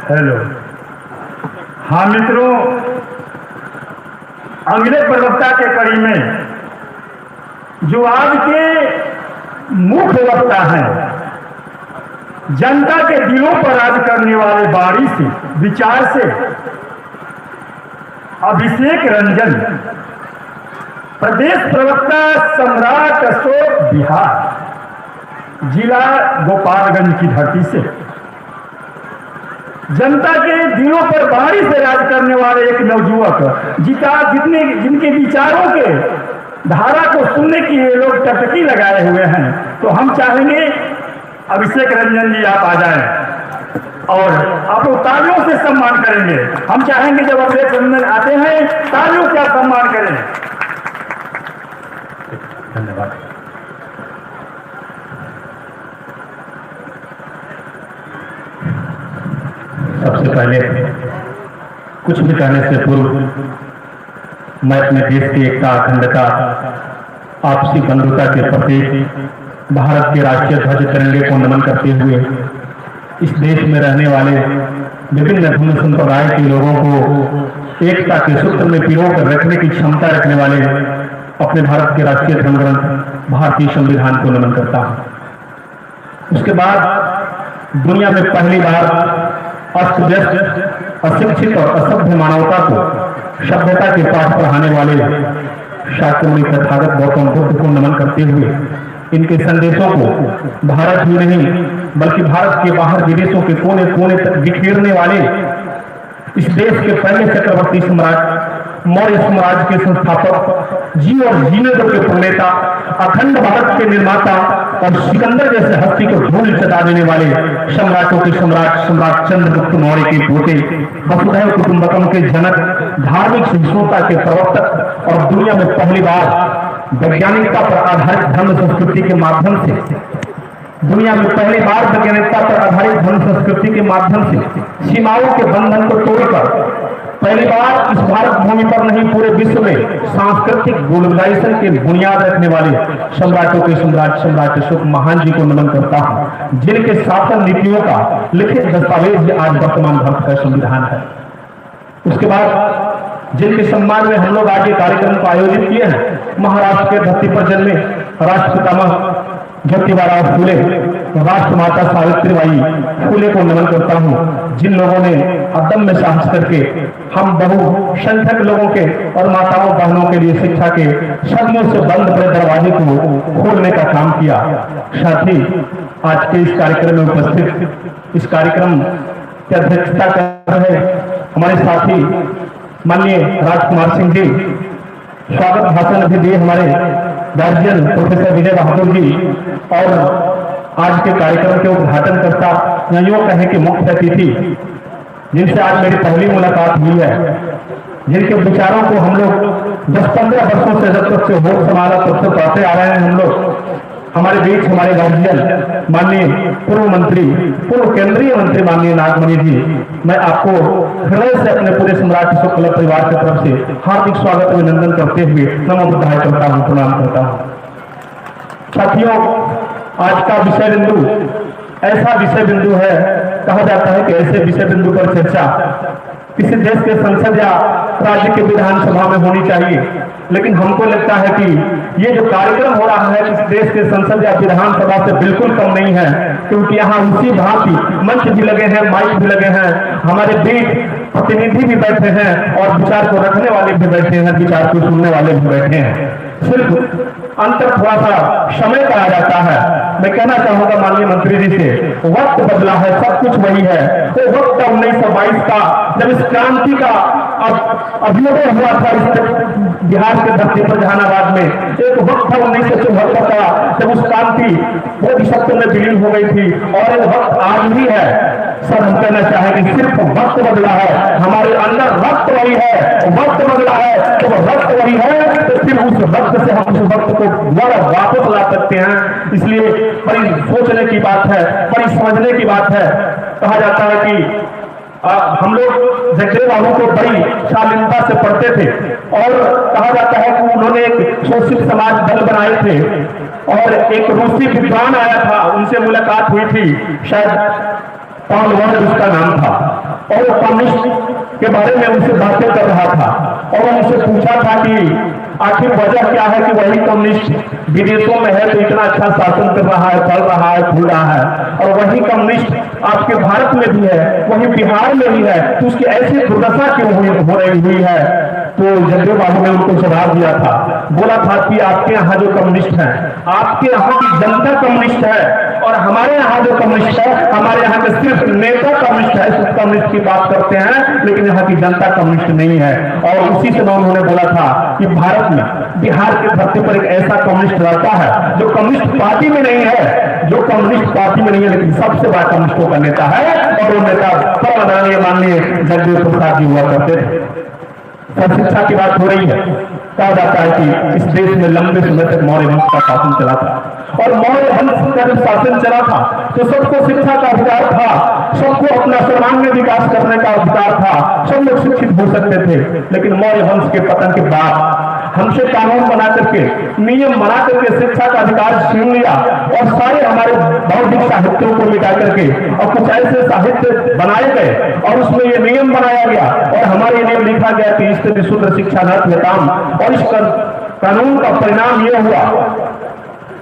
Hello. हाँ मित्रों, अगले प्रवक्ता के कड़ी में जो आज के मुख्य वक्ता हैं, जनता के दिलों पर राज करने वाले बाणी से, विचार से, अभिषेक रंजन, प्रदेश प्रवक्ता सम्राट अशोक बिहार, जिला गोपालगंज की धरती से, जनता के दिलों पर बाणी से राज करने वाले एक नवयुवक जिनके विचारों के धारा को सुनने के लिए लोग टकटकी लगाए हुए हैं। तो हम चाहेंगे अभिषेक रंजन जी आप आ जाएं और आप लोग तालियों से सम्मान करेंगे। हम चाहेंगे जब अभिषेक रंजन आते हैं तालियों से आप सम्मान करें। धन्यवाद। सबसे पहले कुछ भी कहने से पूर्व मैं अपने देश की एकता, अखंडता, आपसी बंधुता के प्रति भारत के राष्ट्रीय ध्वज तिरंगे को नमन करते हुए इस देश में रहने वाले विभिन्न धर्म संप्रदाय के लोगों को एकता के सूत्र में पिरो कर रखने की क्षमता रखने वाले अपने भारत के राष्ट्रीय धर्म ग्रंथ भारतीय संविधान को नमन करता हूं। उसके बाद दुनिया में पहली बार अस्त व्यस्त, अशिक्षित और असभ्य मानवता को सभ्यता के पाठ पढ़ाने वाले शाक्यमुनि तथागत गौतम बुद्ध को नमन करते हुए इनके संदेशों को भारत ही नहीं बल्कि भारत के बाहर विदेशों के कोने कोने तक बिखेरने वाले इस देश के पहले चक्रवर्ती सम्राट, मौर्य साम्राज्य के संस्थापक, जी और जीने दो के प्रणेता, अखंड भारत के निर्माता और सिकंदर जैसे हस्ती को धूल चटा देने वाले सम्राटों के सम्राट चंद्रगुप्त मौर्य के पोते, वसुधैव कुटुंबकम के जनक, धार्मिक सहिष्णुता के प्रवर्तक और दुनिया में पहली बार वैज्ञानिकता पर आधारित धर्म संस्कृति के माध्यम से धर्म संस्कृति के माध्यम से सीमाओं के बंधन को तोड़कर पहली बार इस भारत भूमि पर नहीं पूरे विश्व में सांस्कृतिक ग्लोबलाइजेशन के बुनियाद रखने वाले सम्राटों के सम्राट अशोक महान जी को नमन करता हूं, जिनके शासन नीतियों का लिखित दस्तावेज आज वर्तमान भारत का संविधान है। उसके बाद जिनके सम्मान में हम लोग आज ये कार्यक्रम को आयोजित किए हैं, महाराष्ट्र के धरती पर जन्मे राष्ट्रपितामह ज्योतिबा फूले, राष्ट्रमाता सावित्रीबाई फूले को नमन करता हूं, जिन लोगों ने अदम्य साहस करके हम बहुसंख्यक लोगों के और माताओं बहनों के लिए शिक्षा के सदियों से बंद पड़े दरवाजे को खोलने का काम किया। साथ ही आज के इस कार्यक्रम में उपस्थित, इस कार्यक्रम की अध्यक्षता कर रहे हमारे साथी माननीय राजकुमार सिंह जी, स्वागत भाषण भी दिए हमारे गार्जियन प्रोफेसर विजय बहादुर जी, और आज के कार्यक्रम के उद्घाटनकर्ता या यूं कहें कि मुख्य अतिथि जिनसे आज मेरी पहली मुलाकात हुई है, जिनके विचारों को हम लोग 10-15 वर्षों से जब तक से होश संभाला तब से पढ़ते आ रहे हैं हम लोग, हमारे बीच हमारे गार्जियन माननीय पूर्व केंद्रीय मंत्री माननीय नागमणि जी, मैं आपको हृदय से अपने पूरे सम्राट अशोक क्लब परिवार की तरफ से हार्दिक स्वागत अभिनंदन करते हुए नमो बुद्धाय करता हूँ, प्रणाम करता हूँ। साथियों, आज का विषय बिंदु ऐसा विषय बिंदु है, कहा जाता है कि ऐसे विषय बिंदु पर चर्चा किसी देश के संसद या राज्य के विधानसभा में होनी चाहिए, लेकिन हमको लगता है कि ये जो कार्यक्रम हो रहा है इस देश के संसद या विधानसभा से बिल्कुल कम नहीं है, क्योंकि यहाँ उसी भांति मंच भी लगे हैं, माइक भी लगे हैं, हमारे बीच प्रतिनिधि भी बैठे हैं और विचार को रखने वाले भी बैठे हैं, विचार को सुनने वाले भी बैठे हैं। सिर्फ अंतर थोड़ा सा समय का आ जाता है। मैं कहना चाहूंगा माननीय मंत्री जी से, वक्त बदला है, सब कुछ वही है। वो वक्त 1922 का जब इस क्रांति का अभ्युदय हुआ था इस बिहार के धरती पर जहानाबाद में, एक वक्त था 1974 का जब उस क्रांति बोधिसत्व में विलीन हो गई थी, और एक वक्त आज भी है। सर, हम कहना चाहेंगे सिर्फ वक्त बदला है, हमारे अंदर रक्त वही है, वक्त बदला है तो वक्त वही है, तो फिर उस वक्त से हम उस वक्त को वापस ला सकते हैं। इसलिए बड़ी सोचने की बात है, बड़ी समझने की बात है। कहा जाता है कि हम लोग जगदेव बाबू को बड़ी शालीनता से पढ़ते थे, और कहा जाता है कि उन्होंने एक शोषित समाज दल बनाए थे, और एक रूसी विद्वान आया था, उनसे मुलाकात हुई थी, शायद पॉल वॉर्ड उसका नाम था। और वो कम्युनिस्ट के बारे में उनसे बातें कर रहा था और उनसे पूछा था कि आखिर वजह क्या है कि वही कम्युनिस्ट विदेशों में है तो इतना अच्छा शासन कर रहा है, चल रहा है, खुल रहा है, और वही कम्युनिस्ट आपके भारत में भी है, वही बिहार में भी है, तो उसकी ऐसी दुर्दशा क्यों हो रही हुई है। तो जगदेव बाबू ने उनको जवाब दिया था, बोला था कि आपके यहाँ जो कम्युनिस्ट हैं, आपके यहाँ की जनता कम्युनिस्ट है और हमारे यहाँ जो कम्युनिस्ट है, हमारे यहाँ के सिर्फ नेता कम्युनिस्ट है, सिर्फ कम्युनिस्ट की बात करते हैं, लेकिन यहाँ की जनता कम्युनिस्ट नहीं है। और उसी से उन्होंने बोला था कि भारत में बिहार के धरती पर एक ऐसा कम्युनिस्ट रहता है जो कम्युनिस्ट पार्टी में नहीं है, जो कम्युनिस्ट पार्टी में नहीं है, लेकिन सबसे बड़ा कम्युनिस्टों का नेता है, और वो नेता परम माननीय जगदेव प्रसाद जी हुआ करते थे। सब शिक्षा की बात हो रही है। कहा जाता है कि इस देश में लंबे समय तक मौर्य वंश का शासन चला था, और मौर्य वंश का जब शासन चला था तो सबको शिक्षा का अधिकार था, सबको अपना सर्वांगीण विकास करने का अधिकार था, सब लोग शिक्षित हो सकते थे। लेकिन मौर्य वंश के पतन के बाद हमसे कानून बना करके, नियम बना करके शिक्षा का अधिकार छीन लिया और सारे हमारे बौद्धिक साहित्यों को मिटा करके और कुछ ऐसे साहित्य बनाए गए और उसमें ये नियम बनाया गया और हमारे नियम लिखा गया कि स्त्री शूद्र शिक्षा न देताम। और इस कानून का परिणाम यह हुआ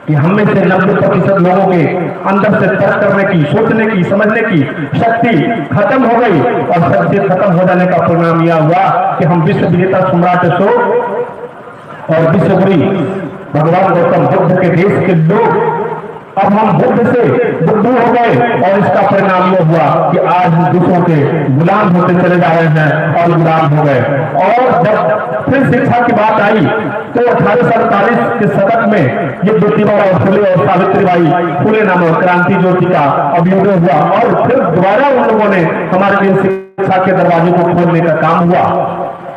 कि हम में से 90% लोगों के अंदर से तर्क करने की, सोचने की, समझने की शक्ति खत्म हो गई, और शक्ति खत्म हो जाने का परिणाम यह हुआ कि हम विश्व विजेता सम्राट अशोक और विश्वगुरु भगवान गौतम बुद्ध के देश के लोग अब हम बुद्ध से बुद्धू हो गए, और इसका परिणाम यह हुआ कि आज हम दूसरों के गुलाम होते चले जा रहे हैं और गुलाम हो गए। और जब फिर शिक्षा की बात आई तो 1847 के शतक में ये ज्योतिबा फुले और सावित्रीबाई फुले नामक क्रांति ज्योति का अभ्युदय हुआ, और फिर दोबारा उन लोगों ने हमारे लिए शिक्षा के दरवाजे को खोलने का काम हुआ।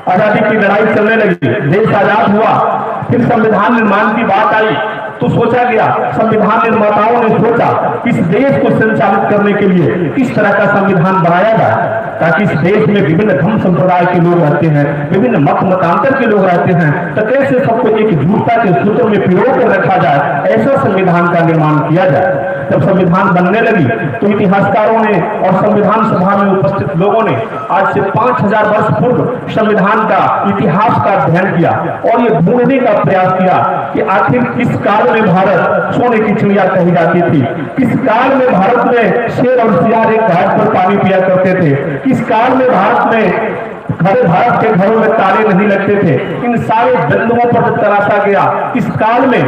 आजादी की लड़ाई चलने लगी, देश आजाद हुआ, फिर संविधान निर्माण की बात आई तो सोचा गया, संविधान निर्माताओं ने सोचा इस देश को संचालित करने के लिए किस तरह का संविधान बनाया जाए ताकि इस देश में विभिन्न धर्म संप्रदाय के लोग रहते हैं, विभिन्न मत मतांतर के लोग रहते हैं, तो कैसे सबको एकजुटता के सूत्र में पिरो कर रखा जाए, ऐसा संविधान का निर्माण किया जाए। जब संविधान बनने लगी तो इतिहासकारों ने और संविधान सभा में उपस्थित लोगों ने आज से 5000 वर्ष पूर्व संविधान का इतिहास का अध्ययन किया और ये ढूंढने का प्रयास किया कि आखिर किस काल में भारत सोने की चिड़िया कही जाती थी, किस काल में भारत में शेर और सियार एक घाट पर पानी पिया करते थे, किस काल में भारत में भारत के घरों में ताले नहीं लगते थे। इन सारे बिंदुओं पर जब तलाशा गया, इस काल में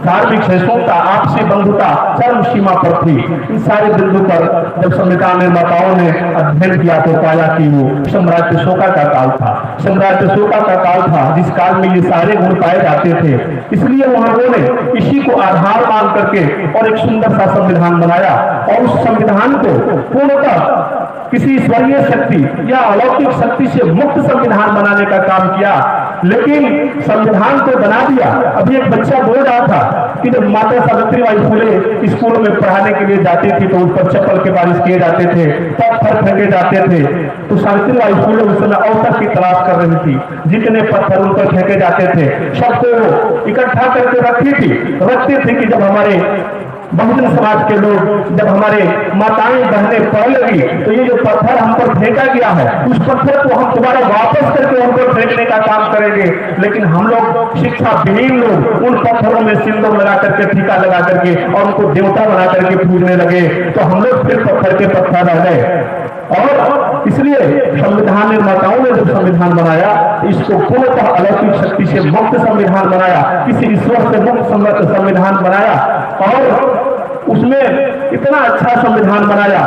धार्मिक सहिष्णुता, आपसी बंधुता चरम सीमा पर थी। इन सारे बिंदु पर जब संविधान निर्माताओं ने अध्ययन किया तो पाया कि वो सम्राट अशोका का काल था, सम्राट अशोका का काल था जिस काल में ये सारे गुण पाए जाते थे। इसलिए उन्होंने इसी को आधार मान करके और एक सुंदर सा संविधान बनाया और उस संविधान को पूर्णतः किसी ईश्वरीय शक्ति या अलौकिक शक्ति से मुक्त संविधान बनाने का काम किया। लेकिन संविधान को बना दिया। अभी एक बच्चा बोल रहा था कि जब माता सावित्रीबाई फुले स्कूल में पढ़ाने के लिए जाती थी तो उस पर चप्पल के बारिश किए जाते थे, पत्थर फेंके जाते थे। तो सावित्रीबाई फुले उस समय अवसर की तलाश कर रही थी, जितने पत्थर उन पर फेंके जाते थे सबको इकट्ठा करके रखती थी कि जब हमारे बहुजन समाज के लोग, जब हमारे माताएं बहनें पढ़ लगी तो ये जो पत्थर हम पर फेंका गया है उस पत्थर को हम दोबारा वापस करके उन पर फेंकने का काम करेंगे। लेकिन हम लोग शिक्षा विहीन लोग उन पत्थरों में सिंदूर लगा करके, टीका लगा करके और उनको देवता बना करके पूजने लगे, तो हम लोग फिर पत्थर के पत्थर रह गए। और इसलिए संविधान निर्माताओं ने जब संविधान बनाया इसको पूर्णतः अलौकिक शक्ति से मुक्त संविधान बनाया, किसी ईश्वर से मुक्त संविधान बनाया और उसमें इतना अच्छा संविधान बनाया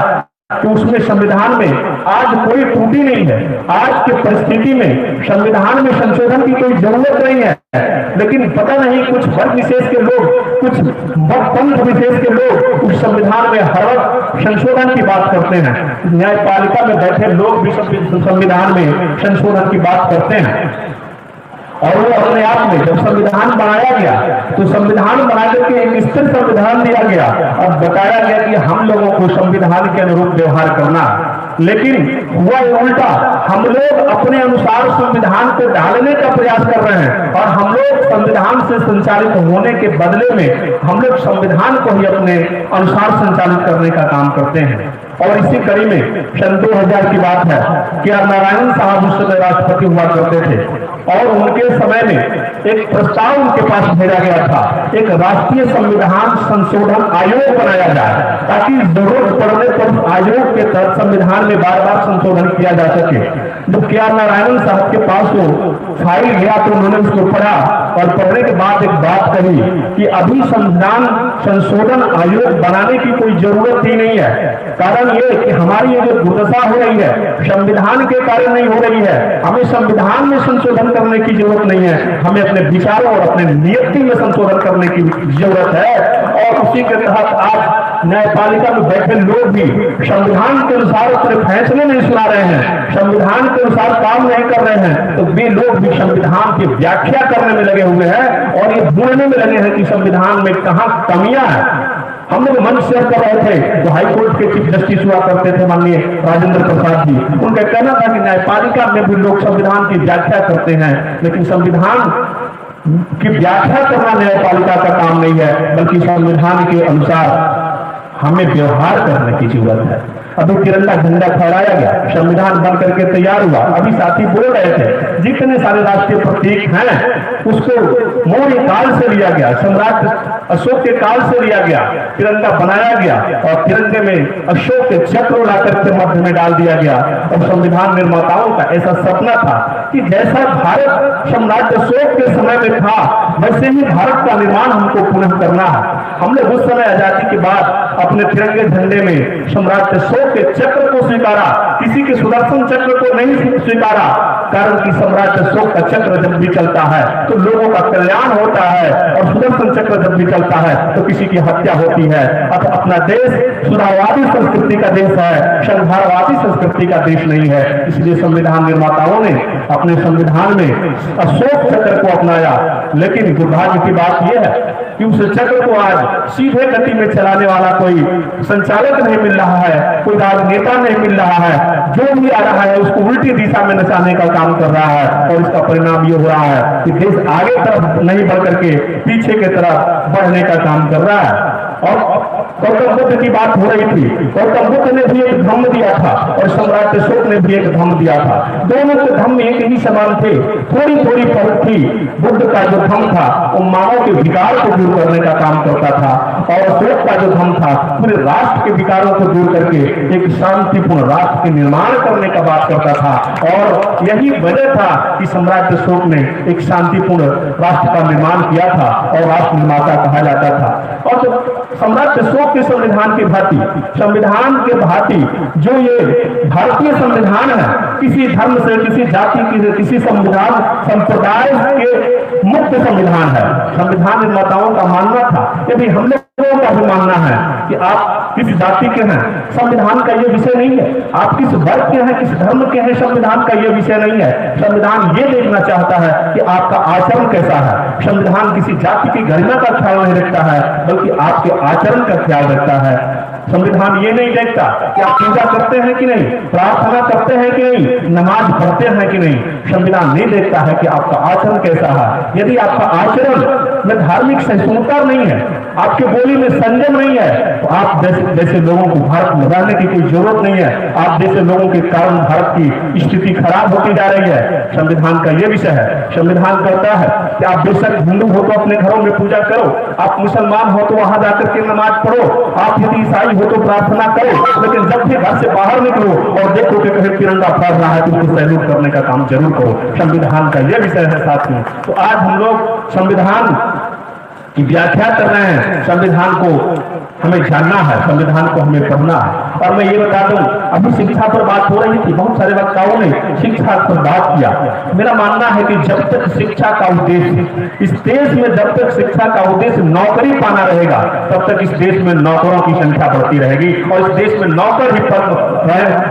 कि उसमें संविधान में आज कोई त्रुटि नहीं है। आज की परिस्थिति में संविधान में संशोधन की कोई जरूरत नहीं है, लेकिन पता नहीं कुछ वर्ग विशेष के लोग, कुछ पंथ विशेष के लोग उस संविधान में हर वक्त संशोधन की बात करते हैं। न्यायपालिका में बैठे लोग भी संविधान में संशोधन की बात करते हैं। और वो अपने आप में जब संविधान बनाया गया तो संविधान बना करके एक स्थिर संविधान दिया गया और बताया गया कि हम लोगों को संविधान के अनुरूप व्यवहार करना। लेकिन हुआ उल्टा, हम लोग अपने अनुसार संविधान को ढालने का प्रयास कर रहे हैं और हम लोग संविधान से संचालित होने के बदले में हम लोग संविधान को ही अपने अनुसार संचालित करने का काम करते हैं। और इसी कड़ी में सन 2000 की बात है कि नारायण साहब उस समय राष्ट्रपति हुआ करते थे और उनके समय में एक प्रस्ताव उनके पास भेजा गया था, एक राष्ट्रीय संविधान संशोधन आयोग बनाया जाए ताकि जरूरत पड़ने पर आयोग के तहत संविधान में बार बार संशोधन किया जा सके। जब के आर नारायण साहब के पास वो फाइल गया तो उन्होंने उसको पढ़ा और पढ़ने के बाद एक बात कही कि अभी संविधान संशोधन आयोग बनाने की कोई जरूरत ही नहीं है। कारण ये कि हमारी ये जो दुर्दशा हो रही है संविधान के कारण नहीं हो रही है, हमें संविधान में संशोधन करने की जरूरत नहीं है, हमें अपने विचारों और अपने नियति में संशोधन करने की जरूरत है। और उसी के तहत आज न्यायपालिका में बैठे लोग भी संविधान के अनुसार अपने फैसले नहीं सुना रहे हैं, संविधान के अनुसार काम नहीं कर रहे हैं, तो वे लोग भी संविधान की व्याख्या करने में लगे हुए हैं और ये ढूंढने में लगे हैं कि संविधान में कहां कमियां हैं। हम लोग मंच शेयर कर रहे थे, जो हाईकोर्ट के चीफ जस्टिस हुआ करते थे माननीय राजेंद्र प्रसाद जी, उनका कहना था कि न्यायपालिका में भी लोग संविधान की व्याख्या करते हैं, लेकिन संविधान की व्याख्या करना न्यायपालिका का काम नहीं है, बल्कि संविधान के अनुसार हमें व्यवहार करने की जरूरत है। अभी तिरंगा झंडा फहराया गया, संविधान बन करके तैयार हुआ, अभी साथी बोल रहे थे जितने सारे राष्ट्रीय प्रतीक हैं उसको मौर्य काल से लिया गया, सम्राट अशोक के काल से लिया गया, तिरंगा बनाया गया और तिरंगे में अशोक के चक्र ला करके मध्य में डाल दिया गया। और संविधान निर्माताओं का ऐसा सपना था कि जैसा भारत सम्राट अशोक के समय में था वैसे ही भारत का निर्माण हमको पुनः करना है। हम लोग उस समय आजादी के बाद अपने तिरंगे झंडे में सम्राट अशोक के चक्र को स्वीकारा, किसी के सुदर्शन चक्र को नहीं स्वीकारा, कारण कि सम्राट अशोक का चक्र जब भी चलता है तो लोगों का कल्याण होता है और सुदर्शन चक्र जब भी चलता है तो किसी की हत्या होती है। अपना देश सुधारवादी संस्कृति का देश है, संघारवादी संस्कृति का देश नहीं है। इसलिए संविधान निर्माताओं ने अपने संविधान में अशोक चक्र को अपनाया, लेकिन दुर्भाग्य की बात यह है कि उस चक्र को आज सीधे गति में चलाने वाला कोई संचालक नहीं मिल रहा है, कोई राजनेता नहीं मिल रहा है, जो भी आ रहा है उसको उल्टी दिशा में नचाने का काम कर रहा है। और इसका परिणाम ये हो रहा है कि देश आगे तरफ नहीं बढ़ करके पीछे की तरफ बढ़ने का काम कर रहा है। और गौतम बुद्ध की बात हो रही थी, गौतम बुद्ध ने भी एक धम्म दिया था और सम्राट अशोक ने भी एक धम्म दिया था, दोनों के धम्म एक ही समान थे, थोड़ी थोड़ी फर्क थी। बुद्ध का जो धम्म था वो मानव के विकार को दूर करने का काम करता था और अशोक का जो धम्म था पूरे राष्ट्र के विकारों को दूर करके एक शांतिपूर्ण राष्ट्र के निर्माण करने का बात करता था। और यही वजह था कि सम्राट अशोक ने एक शांतिपूर्ण राष्ट्र का निर्माण किया था और राष्ट्र निर्माता कहा जाता था। और सम्राट अशोक के संविधान की भांति, संविधान के भांति जो ये भारतीय संविधान है, किसी धर्म से, किसी जाति, किसी संविधान संप्रदाय के मुक्त संविधान है। संविधान निर्माताओं का मानना था, यदि हम लोगों का भी मानना है कि आप किस जाति के हैं, संविधान का ये विषय नहीं है, आप किस वर्ग के हैं, किस धर्म के हैं, संविधान का ये विषय नहीं है। संविधान ये देखना चाहता है कि आपका आचरण कैसा है। संविधान किसी जाति की गरिमा का ख्याल नहीं रखता है, बल्कि आपके आचरण का ख्याल रखता है। संविधान ये नहीं देखता कि आप पूजा करते हैं कि नहीं, प्रार्थना करते हैं कि नहीं, नमाज पढ़ते हैं कि नहीं। संविधान नहीं देखता है कि आपका आचरण कैसा है। यदि आपका आचरण में धार्मिक सहिष्णुता नहीं है, आपके बोली में संयम नहीं है, तो आप जैसे लोगों को भारत में रहने की कोई जरूरत नहीं है। आप जैसे लोगों के कारण भारत की स्थिति खराब होती जा रही है। संविधान का ये विषय है। संविधान कहता है कि आप बेशक हिंदू हो तो अपने घरों में पूजा करो, आप मुसलमान हो तो वहां जाकर के नमाज पढ़ो, आप यदि ईसाई हो तो प्रार्थना करो, लेकिन जब भी घर से बाहर निकलो और देखो कि कहीं तिरंगा फहर रहा है तो उसको सैल्यूट करने का काम जरूर करो। संविधान का यह विषय है साथियों। तो आज हम लोग संविधान की व्याख्या कर रहे हैं, संविधान को हमें जानना है, संविधान को हमें पढ़ना है। और मैं ये बता दूं, अभी शिक्षा पर बात हो रही थी, बहुत सारे वक्ताओं ने शिक्षा पर बात किया। मेरा मानना है कि जब तक शिक्षा का उद्देश्य, इस देश में जब तक शिक्षा का उद्देश्य नौकरी पाना रहेगा, तब तक इस देश में नौकरों की संख्या बढ़ती रहेगी और इस देश में नौकर ही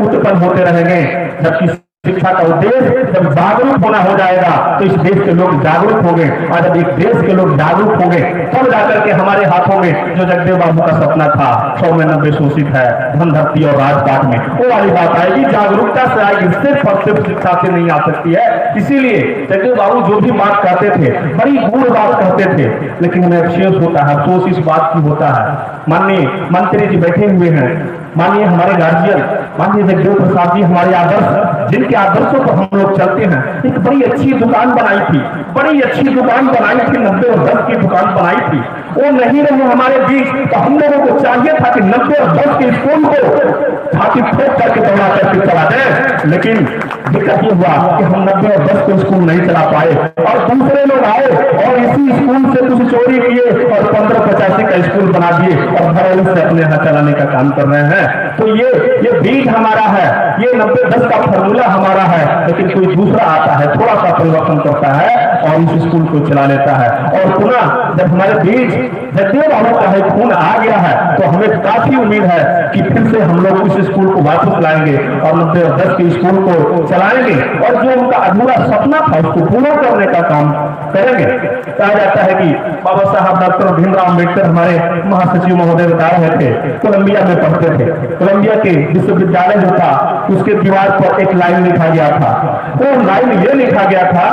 उत्पन्न होते रहेंगे। जबकि शिक्षा का उद्देश्य जब जागरूक होना हो जाएगा तो इस देश के लोग जागरूक होंगे, और जब एक देश के लोग जागरूक होंगे तब जाकर के हमारे हाथों में जो जगदेव बाबू का सपना था 100 में 90 शोषित है, धन धरती और राजपाट में, वो वाली बात आएगी। जागरूकता से आएगी, सिर्फ और सिर्फ शिक्षा से नहीं आ सकती है। इसीलिए जगदेव बाबू जो भी बात कहते थे बड़ी गूढ़ बात कहते थे, लेकिन हमें अफसोस होता है, अफसोस इस बात की होता है, माननीय मंत्री जी बैठे हुए हैं, मानिए हमारे गार्जियन, मानिए जगदेव प्रसाद जी हमारे आदर्श, जिनके आदर्शों पर हम लोग चलते हैं, एक बड़ी अच्छी दुकान बनाई थी, बड़ी अच्छी दुकान बनाई थी, 90 और 10 की दुकान बनाई थी। वो नहीं रहे हमारे बीच, तो हम लोगों को चाहिए था कि 90 और 10 के स्कूल को छाती ठोक करके दौड़ा करके चला दें, लेकिन दिक्कत ये हुआ कि हम 90 और 10 को स्कूल नहीं चला पाए और दूसरे लोग आए और इसी स्कूल से कुछ चोरी किए और 15-85 का स्कूल बना दिए और भरोसे से अपने यहाँ चलाने का काम कर रहे हैं। तो ये बीज हमारा है, ये 90-10 का फॉर्मूला हमारा है, लेकिन कोई दूसरा आता है, थोड़ा सा परिवर्तन करता है और इस स्कूल को चला लेता है। और पुनः जब हमारे बीच जगदेव बाबू का है खून आ गया है, तो हमें काफी उम्मीद है कि फिर से हम लोग उस स्कूल को वापस लाएंगे और 90 और 10 के स्कूल को चलाएंगे और जो उनका अधूरा सपना था उसको पूरा करने का काम करेंगे। कहा जाता है कि बाबा साहब डॉक्टर भीमराव अम्बेडकर हमारे महासचिव महोदय बता रहे थे, कोलंबिया में पढ़ते थे, कोलंबिया के विश्वविद्यालय जो था उसके दीवार पर एक लाइन लिखा गया था। वो लाइन ये लिखा गया था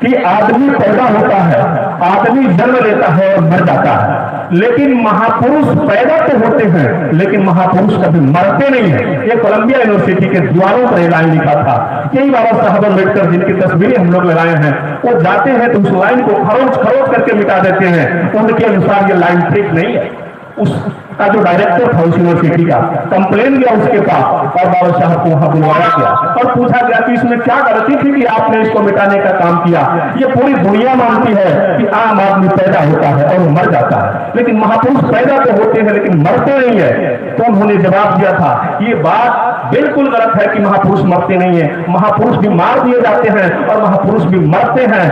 कि आदमी पैदा होता है, आदमी जन्म लेता है और मर जाता है, लेकिन महापुरुष पैदा तो होते हैं लेकिन महापुरुष कभी मरते नहीं है। ये कोलंबिया यूनिवर्सिटी के दीवारों पर लाइन लिखा था। यही बाबा साहब अम्बेडकर जिनकी तस्वीरें हम लोग लगाए हैं, वो जाते हैं तो उस लाइन को खरोच खरोच करके मिटा देते हैं। उनके अनुसार ये लाइन ठीक नहीं है। उसका जो डायरेक्टर था उस यूनिवर्सिटी का कंप्लेन गया उसके पास और बाबा साहब को वहां बुलवाया गया और पूछा गया कि इसमें क्या गलती थी कि आपने इसको मिटाने का काम किया। ये पूरी दुनिया मानती है कि आम आदमी पैदा होता है और वो मर जाता है, लेकिन महापुरुष पैदा तो होते हैं लेकिन मरते नहीं है। तो उन्होंने जवाब दिया था ये बात बिल्कुल गलत है कि महापुरुष मरते नहीं है, महापुरुष भी मार दिए जाते हैं और महापुरुष भी मरते हैं।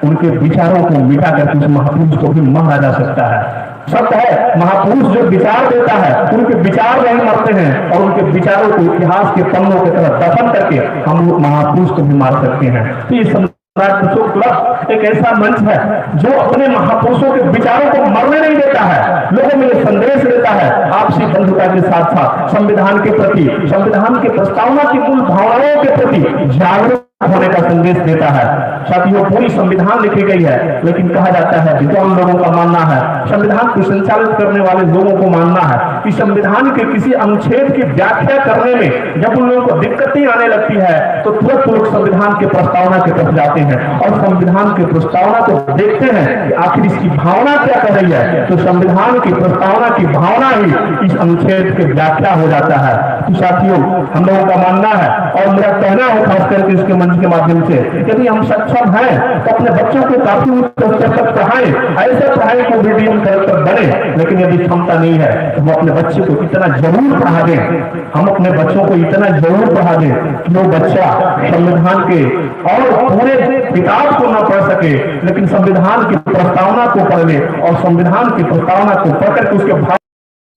उनके विचारों को मिटा करके उस महापुरुष को भी मारा जा सकता है। सत्य है, महापुरुष जो विचार देता है उनके विचार नहीं मरते हैं और उनके विचारों को इतिहास के पन्नों की तरह दफन करके हम लोग महापुरुष को भी मार सकते हैं। तो ये सम्राट अशोक क्लब एक ऐसा मंच है जो अपने महापुरुषों के विचारों को मरने नहीं देता है, लोगों में ये संदेश देता है आपसी बंधुता के साथ साथ संविधान के प्रति, संविधान की प्रस्तावना की मूल भावनाओं के प्रति जागरूक होने का संदेश देता है। साथियों, पूरी संविधान लिखी गई है, लेकिन कहा जाता है विद्वान लोगों का मानना है, संविधान को संचालित करने वाले लोगों को मानना है कि संविधान के किसी अनुच्छेद की व्याख्या करने में जब उन लोगों को दिक्कतें आने लगती है तो तुरंत लोग संविधान के प्रस्तावना की तरफ जाते हैं और संविधान की प्रस्तावना को देखते हैं कि आखिर इसकी भावना क्या कह रही है। तो संविधान की प्रस्तावना की भावना ही इस अनुच्छेद की व्याख्या हो जाता है। तो साथियों, हम लोगों का मानना है और मेरा कहना है खास करके इसके मंच के माध्यम से, यदि हम सक्षम हैं तो अपने बच्चों को काफी उच्च स्तर तक पढ़ाएं, ऐसे पढ़ाएं को मीडियम करेक्टर बने। लेकिन यदि क्षमता नहीं है तो हम अपने बच्चे को इतना जरूर पढ़ा दें, हम अपने बच्चों को इतना जरूर पढ़ा दें कि वो बच्चा संविधान के और पूरे किताब को न पढ़ सके लेकिन संविधान की प्रस्तावना को पढ़ ले और संविधान की प्रस्तावना को पढ़ करके उसके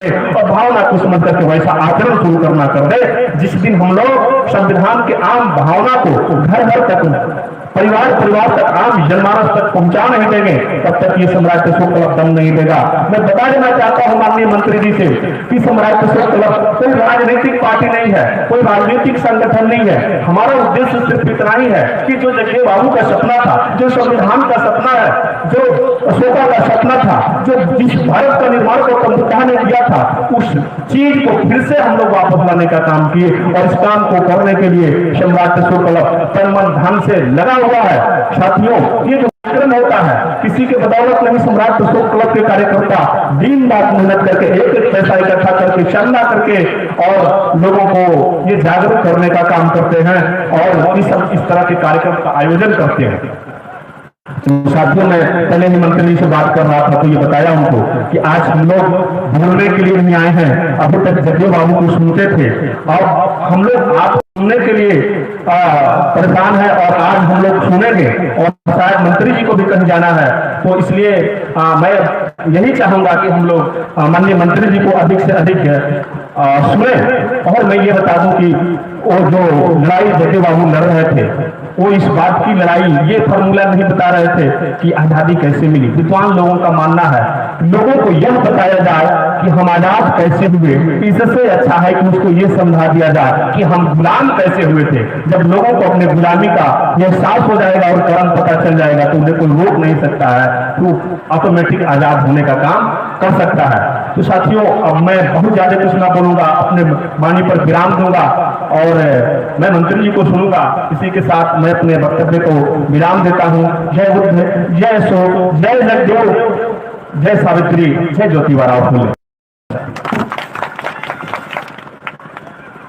और भावना को समझ करके वैसा आचरण शुरू करना कर दे। जिस दिन हम लोग संविधान के आम भावना को घर घर तक, परिवार परिवार तक, आम जनमानस तक पहुंचा नहीं देंगे, तब तक ये सम्राट अशोक क्लब दम नहीं देगा। मैं बता देना चाहता हूं माननीय मंत्री जी से कि सम्राट अशोक क्लब कोई राजनीतिक पार्टी नहीं है, कोई राजनीतिक संगठन नहीं है। हमारा उद्देश्य सिर्फ इतना ही है कि जो जगदेव बाबू का सपना था, जो संविधान का सपना है, जो अशोका का सपना था, जो जिस भारत का निर्माण को कलकत्ता ने किया था, उस चीज को फिर से हम लोग वापस लाने का काम किए और इस काम को करने के लिए सम्राट अशोक क्लब तन मन धन से लगा हुआ है। साथियों, ये जो कार्यक्रम होता है किसी के बदौलत नहीं, सम्राट अशोक क्लब के कार्यकर्ता दिन रात मेहनत करके एक एक पैसा इकट्ठा करके, चंदा करके और लोगों को ये जागरूक करने का काम करते हैं और इस तरह के कार्यक्रम का आयोजन करते हैं। तो साथियों, मैं पहले ही मंत्री जी से बात कर रहा था तो ये बताया उनको कि आज हम लोग बोलने के लिए नहीं आए हैं, अभी तक जगदेव बाबू को सुनते थे और हम लोग आप सुनने के लिए परेशान है और आज हम लोग सुनेंगे और शायद मंत्री जी को भी कहीं जाना है। तो इसलिए मैं यही चाहूंगा कि हम लोग माननीय मंत्री जी को अधिक से अधिक सुने। और मैं ये बता दूं कि वो जो लड़ाई जगदेव बाबू लड़ रहे थे वो इस बात की लड़ाई, ये फॉर्मूला नहीं बता रहे थे कि आजादी कैसे मिली। विद्वान लोगों का मानना है लोगों को यह बताया जाए कि हम आजाद कैसे हुए, इससे अच्छा है कि उसको ये समझा दिया जाए कि हम गुलाम कैसे हुए थे। जब लोगों को अपने गुलामी का एहसास हो जाएगा और कारण पता चल जाएगा तो उन्हें कोई रोक नहीं सकता है, तो ऑटोमेटिक आजाद होने का काम कर सकता है। तो साथियों, अब मैं बहुत ज्यादा कुछ ना बोलूंगा, अपने वाणी पर विराम दूंगा और मैं मंत्री जी को सुनूंगा। इसी के साथ मैं अपने वक्तव्य को विराम देता हूँ। जय बुद्ध, जय अशोक, जय जगदेव, जय सावित्री, जय ज्योतिबा फुले।